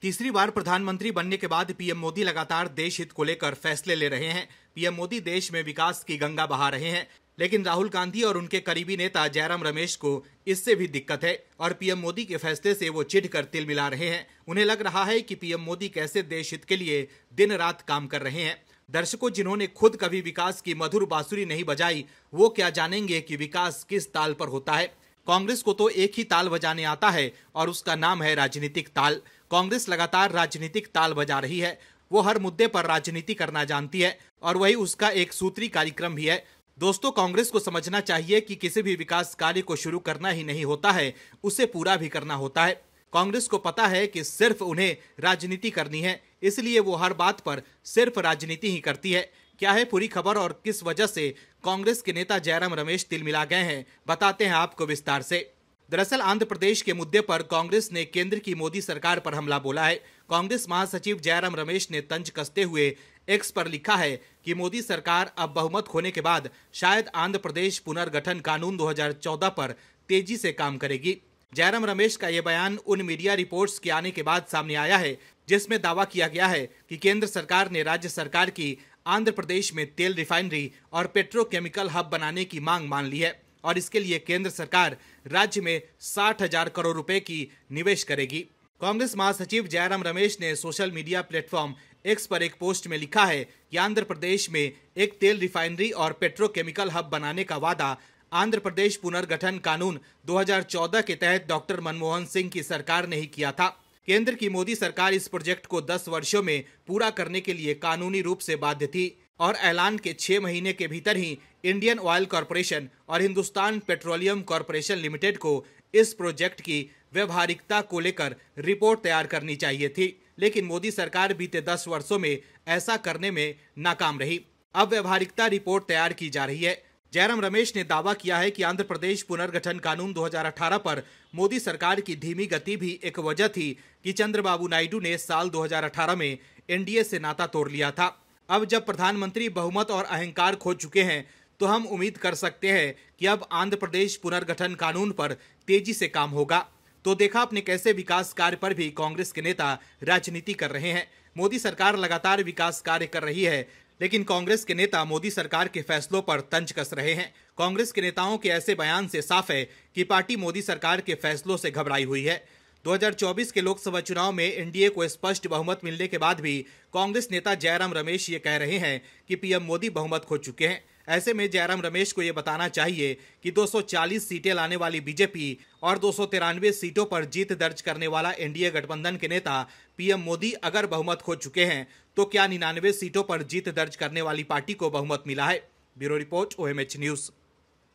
तीसरी बार प्रधानमंत्री बनने के बाद पीएम मोदी लगातार देश हित को लेकर फैसले ले रहे हैं। पीएम मोदी देश में विकास की गंगा बहा रहे हैं, लेकिन राहुल गांधी और उनके करीबी नेता जयराम रमेश को इससे भी दिक्कत है और पीएम मोदी के फैसले से वो चिढ़कर तिल मिला रहे हैं। उन्हें लग रहा है कि पीएम मोदी कैसे देश हित के लिए दिन रात काम कर रहे हैं। दर्शकों, जिन्होंने खुद कभी विकास की मधुर बांसुरी नहीं बजाई, वो क्या जानेंगे कि विकास किस ताल पर होता है। कांग्रेस को तो एक ही ताल बजाने आता है और उसका नाम है राजनीतिक ताल। कांग्रेस लगातार राजनीतिक ताल बजा रही है। वो हर मुद्दे पर राजनीति करना जानती है और वही उसका एक सूत्री कार्यक्रम भी है। दोस्तों, कांग्रेस को समझना चाहिए कि किसी भी विकास कार्य को शुरू करना ही नहीं होता है, उसे पूरा भी करना होता है। कांग्रेस को पता है कि सिर्फ उन्हें राजनीति करनी है, इसलिए वो हर बात पर सिर्फ राजनीति ही करती है। क्या है पूरी खबर और किस वजह से कांग्रेस के नेता जयराम रमेश तिलमिला गए हैं, बताते हैं आपको विस्तार से। दरअसल आंध्र प्रदेश के मुद्दे पर कांग्रेस ने केंद्र की मोदी सरकार पर हमला बोला है। कांग्रेस महासचिव जयराम रमेश ने तंज कसते हुए एक्स पर लिखा है कि मोदी सरकार अब बहुमत खोने के बाद शायद आंध्र प्रदेश पुनर्गठन कानून 2014 पर तेजी से काम करेगी। जयराम रमेश का यह बयान उन मीडिया रिपोर्ट्स के आने के बाद सामने आया है जिसमें दावा किया गया है कि केंद्र सरकार ने राज्य सरकार की आंध्र प्रदेश में तेल रिफाइनरी और पेट्रोकेमिकल हब बनाने की मांग मान ली है और इसके लिए केंद्र सरकार राज्य में 60,000 करोड़ रुपए की निवेश करेगी। कांग्रेस महासचिव जयराम रमेश ने सोशल मीडिया प्लेटफॉर्म एक्स पर एक पोस्ट में लिखा है कि आंध्र प्रदेश में एक तेल रिफाइनरी और पेट्रोकेमिकल हब बनाने का वादा आंध्र प्रदेश पुनर्गठन कानून 2014 के तहत डॉक्टर मनमोहन सिंह की सरकार ने ही किया था। केंद्र की मोदी सरकार इस प्रोजेक्ट को 10 वर्षों में पूरा करने के लिए कानूनी रूप से बाध्य थी और ऐलान के 6 महीने के भीतर ही इंडियन ऑयल कॉरपोरेशन और हिंदुस्तान पेट्रोलियम कॉरपोरेशन लिमिटेड को इस प्रोजेक्ट की व्यवहारिकता को लेकर रिपोर्ट तैयार करनी चाहिए थी, लेकिन मोदी सरकार बीते 10 वर्षों में ऐसा करने में नाकाम रही। अब व्यवहारिकता रिपोर्ट तैयार की जा रही है। जयराम रमेश ने दावा किया है कि आंध्र प्रदेश पुनर्गठन कानून 2018 पर मोदी सरकार की धीमी गति भी एक वजह थी कि चंद्रबाबू नायडू ने साल 2018 में एनडीए से नाता तोड़ लिया था। अब जब प्रधानमंत्री बहुमत और अहंकार खो चुके हैं, तो हम उम्मीद कर सकते हैं कि अब आंध्र प्रदेश पुनर्गठन कानून पर तेजी से काम होगा। तो देखा आपने कैसे विकास कार्य पर भी कांग्रेस के नेता राजनीति कर रहे हैं। मोदी सरकार लगातार विकास कार्य कर रही है, लेकिन कांग्रेस के नेता मोदी सरकार के फैसलों पर तंज कस रहे हैं। कांग्रेस के नेताओं के ऐसे बयान से साफ है कि पार्टी मोदी सरकार के फैसलों से घबराई हुई है। 2024 के लोकसभा चुनाव में एनडीए को स्पष्ट बहुमत मिलने के बाद भी कांग्रेस नेता जयराम रमेश ये कह रहे हैं कि पीएम मोदी बहुमत खो चुके हैं। ऐसे में जयराम रमेश को ये बताना चाहिए कि 240 सीटें लाने वाली बीजेपी और 293 सीटों पर जीत दर्ज करने वाला एनडीए गठबंधन के नेता पीएम मोदी अगर बहुमत खो चुके हैं, तो क्या 99 सीटों पर जीत दर्ज करने वाली पार्टी को बहुमत मिला है। Bureau report, OMH news.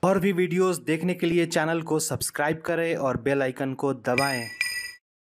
और भी वीडियोस देखने के लिए चैनल को सब्सक्राइब करें और बेल आइकन को दबाएं।